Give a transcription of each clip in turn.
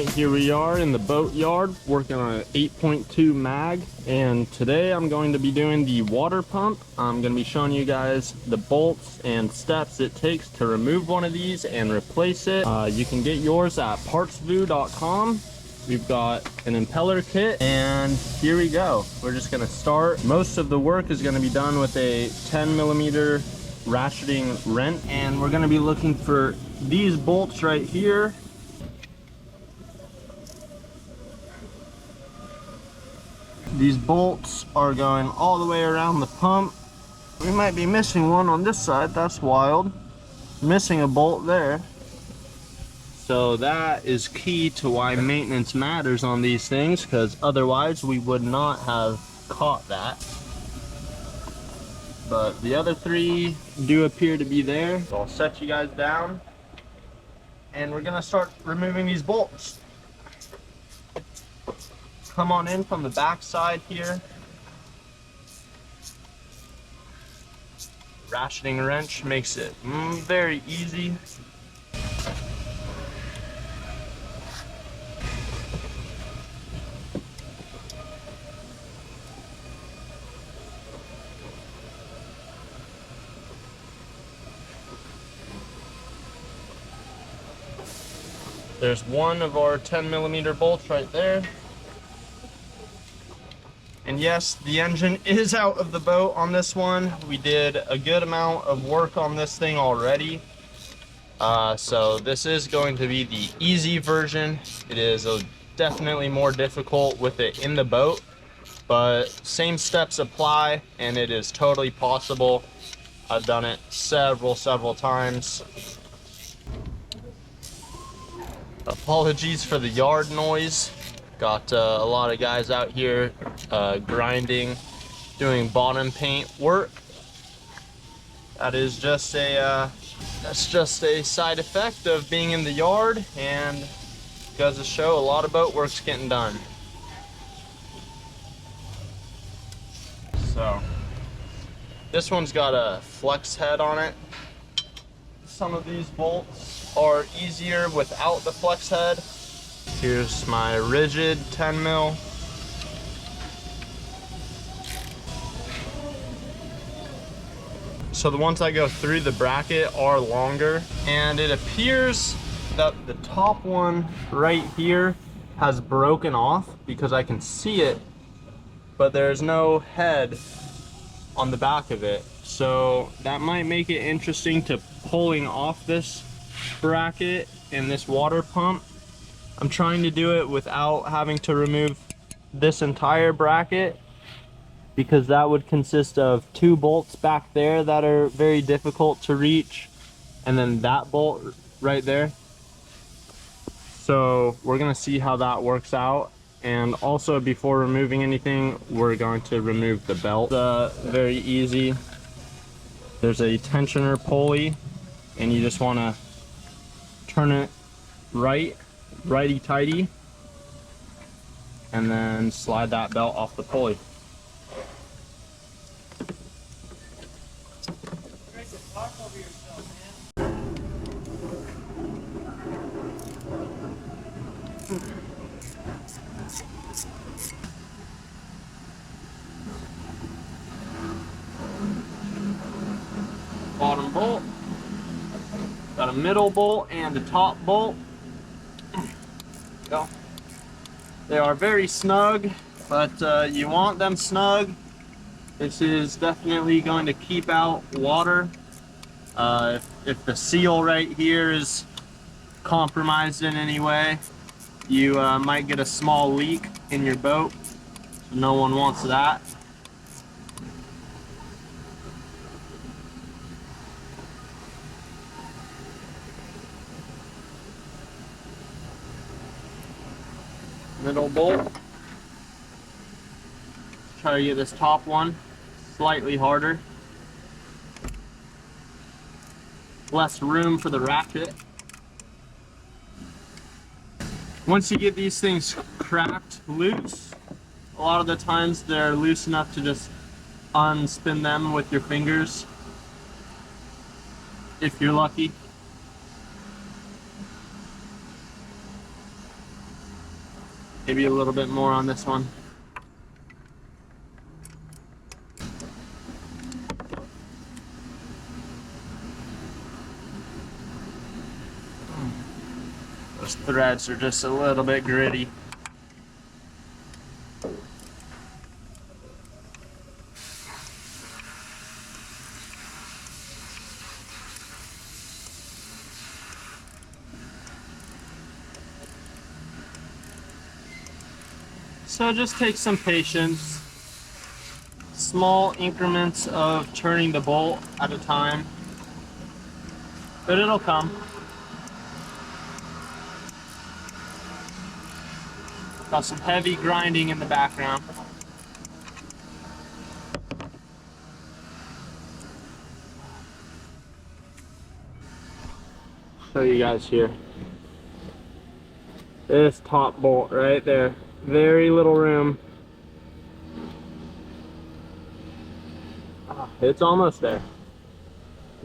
Alright, here we are in the boat yard working on an 8.2 mag, and today I'm going to be doing the water pump. I'm going to be showing you guys the bolts and steps it takes to remove one of these and replace it. You can get yours at partsvoo.com. We've got an impeller kit, and here we go. We're just going to start. Most of the work is going to be done with a 10mm ratcheting wrench, and we're going to be looking for these bolts right here. These bolts are going all the way around the pump. We might be missing one on this side. That's wild. Missing a bolt there. So that is key to why maintenance matters on these things, because otherwise we would not have caught that. But the other three do appear to be there. So I'll set you guys down and we're gonna start removing these bolts. Come on in from the back side here. Ratcheting wrench makes it very easy. There's one of our 10mm bolts right there. And yes, the engine is out of the boat on this one. We did a good amount of work on this thing already. So this is going to be the easy version. It is definitely more difficult with it in the boat, but same steps apply and it is totally possible. I've done it several times. Apologies for the yard noise. Got a lot of guys out here grinding, doing bottom paint work. That is just a that's just a side effect of being in the yard, and goes to show a lot of boat work's getting done. So this one's got a flex head on it. Some of these bolts are easier without the flex head. Here's my rigid 10mm. So the ones that go through the bracket are longer, and it appears that the top one right here has broken off because I can see it, but there's no head on the back of it. So that might make it interesting to pulling off this bracket and this water pump. I'm trying to do it without having to remove this entire bracket, because that would consist of two bolts back there that are very difficult to reach, and then that bolt right there. So we're gonna see how that works out. And also, before removing anything, we're going to remove the belt. Very easy. There's a tensioner pulley, and you just want to turn it righty-tighty, and then slide that belt off the pulley. Bottom bolt, got a middle bolt and a top bolt. Go. They are very snug, but you want them snug. This is definitely going to keep out water. If the seal right here is compromised in any way, you might get a small leak in your boat. No one wants that. Middle bolt. Try to get this top one slightly harder. Less room for the ratchet. Once you get these things cracked loose, a lot of the times they're loose enough to just unspin them with your fingers, if you're lucky. Maybe a little bit more on this one. Those threads are just a little bit gritty. So just take some patience. Small increments of turning the bolt at a time, but it'll come. Got some heavy grinding in the background. Show you guys here. This top bolt right there, very little room. It's almost there.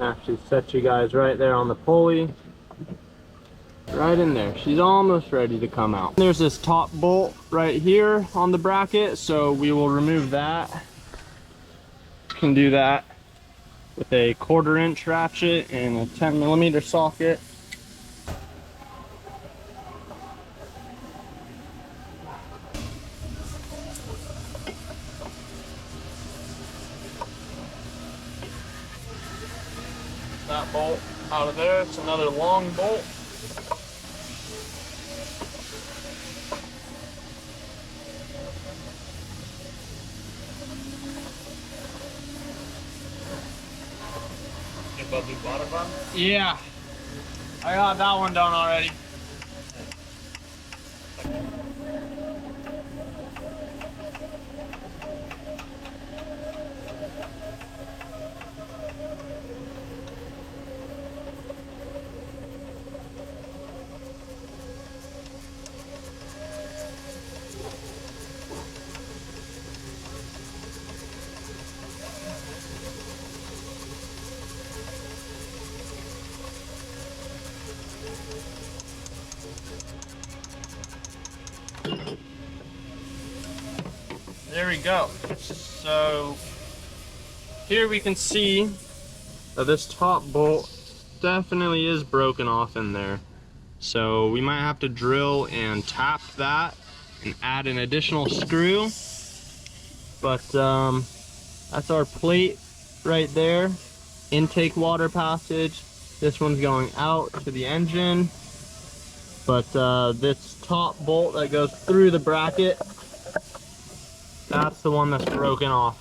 Actually set you guys right there on the pulley. Right in there. She's almost ready to come out. There's this top bolt right here on the bracket, so we will remove that. You can do that with a 1/4 inch ratchet and a 10mm socket. That bolt out of there. It's another long bolt. Yeah, I got that one done already. There we go. So here we can see that this top bolt definitely is broken off in there. So we might have to drill and tap that and add an additional screw. But that's our plate right there. Intake water passage. This one's going out to the engine. But this top bolt that goes through the bracket, that's the one that's broken off.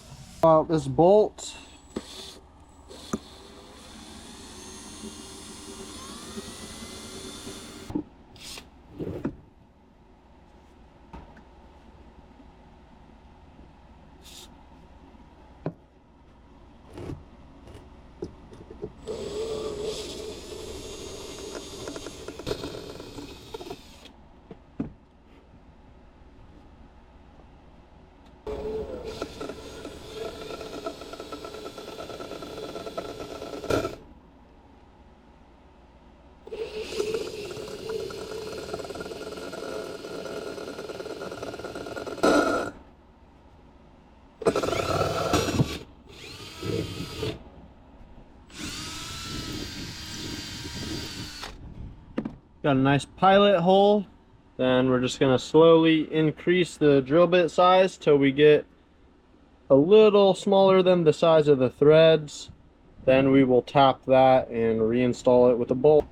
This bolt, got a nice pilot hole. Then we're just gonna slowly increase the drill bit size till we get a little smaller than the size of the threads. Then we will tap that and reinstall it with a bolt.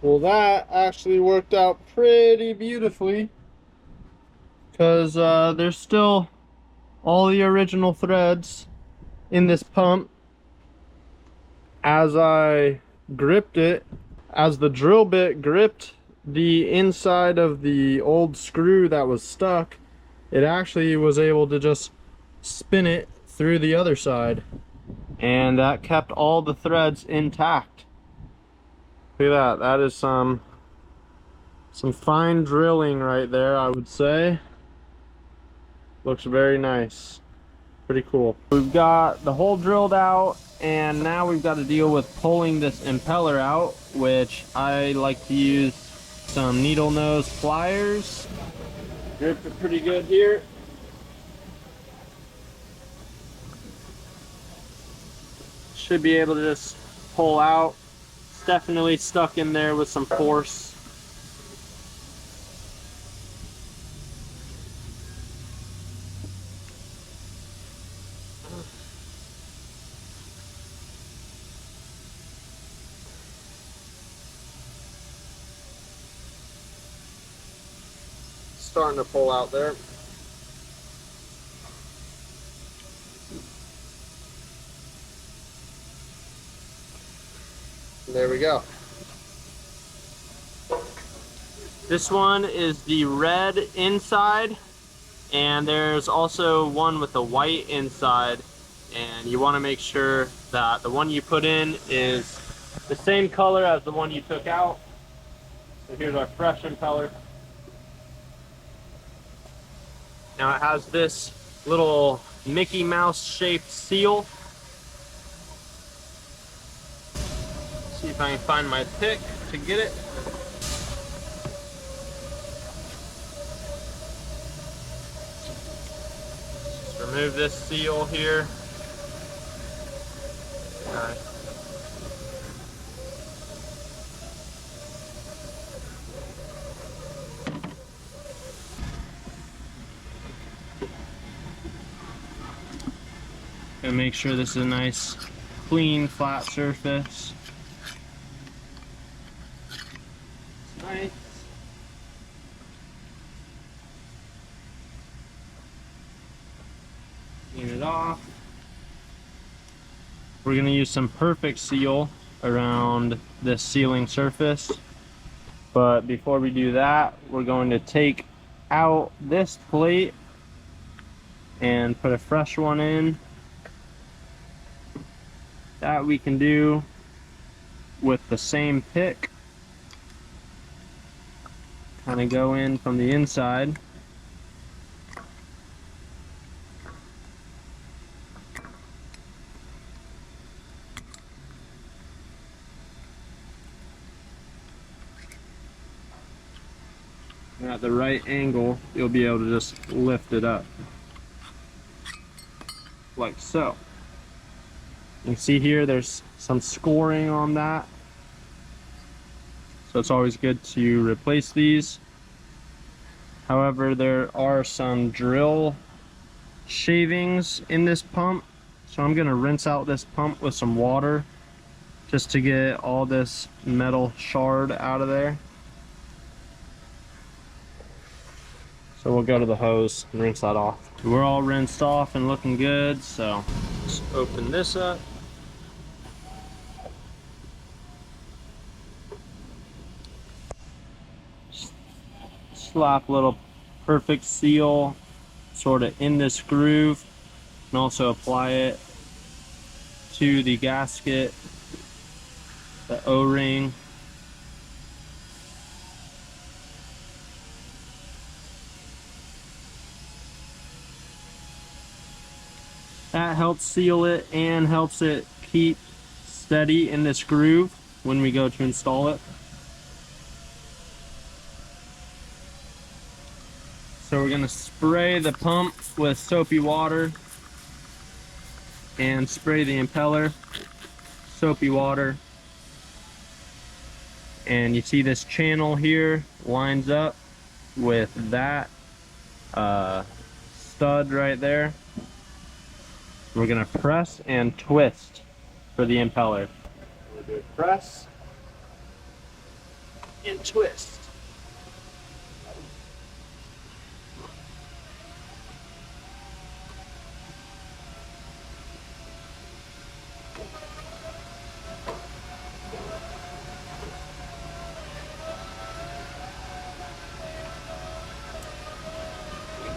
Well, that actually worked out pretty beautifully because there's still all the original threads in this pump. As I gripped it, as the drill bit gripped the inside of the old screw that was stuck, it actually was able to just spin it through the other side, and that kept all the threads intact. Look at that. That is some fine drilling right there, I would say. Looks very nice. Pretty cool. We've got the hole drilled out, and now we've got to deal with pulling this impeller out, which I like to use some needle nose pliers. Gripped it pretty good here. Should be able to just pull out. It's definitely stuck in there with some force. Starting to pull out there. There we go. This one is the red inside, and there's also one with the white inside, and you want to make sure that the one you put in is the same color as the one you took out. So here's our fresh impeller. Now it has this little Mickey Mouse shaped seal. See if I can find my pick to get it. Just remove this seal here. Okay. And make sure this is a nice, clean, flat surface. Nice. Clean it off. We're going to use some perfect seal around this sealing surface. But before we do that, we're going to take out this plate and put a fresh one in. That we can do with the same pick. Kind of go in from the inside. And at the right angle, you'll be able to just lift it up. Like so. You can see here there's some scoring on that. So it's always good to replace these. However, there are some drill shavings in this pump. So I'm gonna rinse out this pump with some water just to get all this metal shard out of there. So we'll go to the hose and rinse that off. We're all rinsed off and looking good, so let's open this up. Slap a little perfect seal sort of in this groove, and also apply it to the gasket, the O-ring. That helps seal it and helps it keep steady in this groove when we go to install it. So we're going to spray the pump with soapy water and spray the impeller, soapy water. And you see this channel here lines up with that stud right there. We're going to press and twist for the impeller. We'll do a press and twist.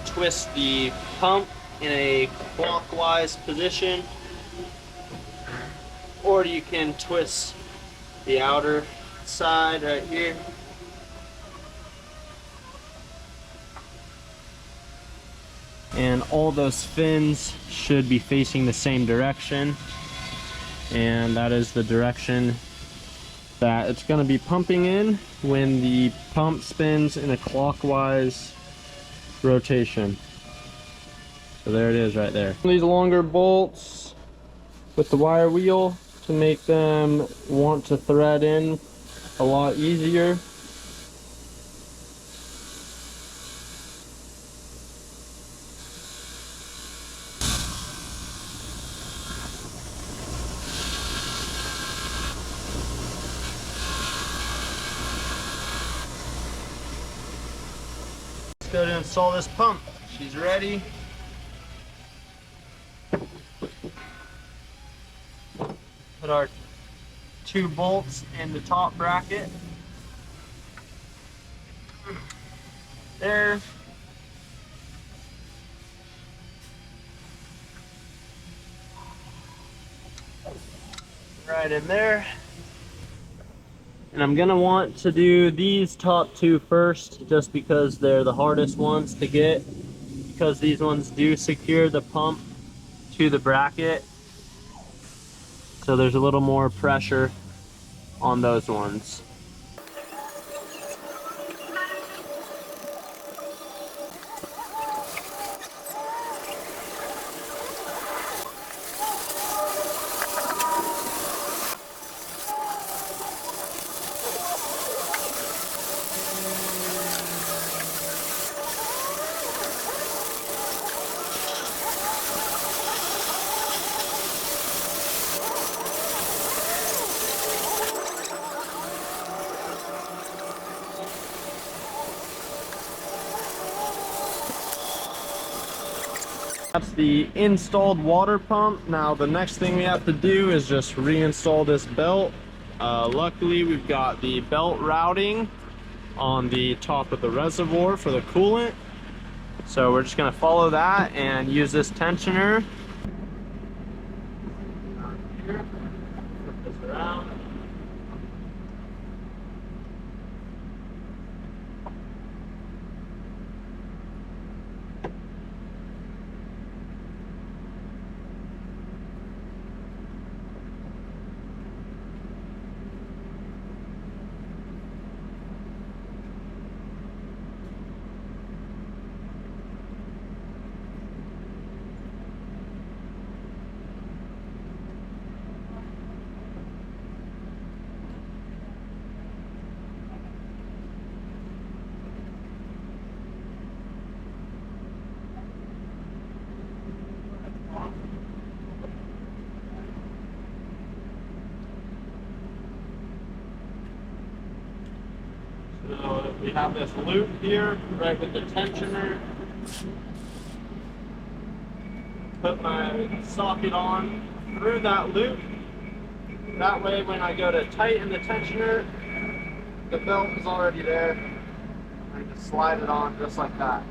Twist the pump in a clockwise position, or you can twist the outer side right here. And all those fins should be facing the same direction, and that is the direction that it's going to be pumping in when the pump spins in a clockwise rotation. So there it is right there. These longer bolts with the wire wheel to make them want to thread in a lot easier. Let's go to install this pump. She's ready. Put our 2 bolts in the top bracket. There. Right in there. And I'm gonna want to do these top 2 first, just because they're the hardest ones to get, because these ones do secure the pump to the bracket. So there's a little more pressure on those ones. That's the installed water pump. Now the next thing we have to do is just reinstall this belt. Luckily we've got the belt routing on the top of the reservoir for the coolant. So we're just gonna follow that and use this tensioner. Here, flip this around. So we have this loop here, right with the tensioner. Put my socket on through that loop. That way when I go to tighten the tensioner, the belt is already there. I just slide it on just like that.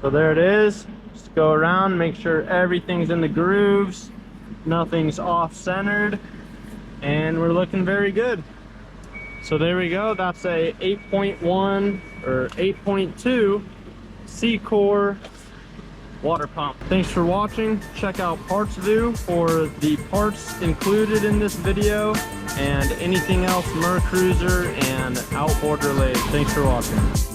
So there it is. Just go around, make sure everything's in the grooves, nothing's off-centered, and we're looking very good. So there we go. That's a 8.1 or 8.2 C-Core water pump. Thanks for watching. Check out PartsView for the parts included in this video and anything else MerCruiser and outboard related. Thanks for watching.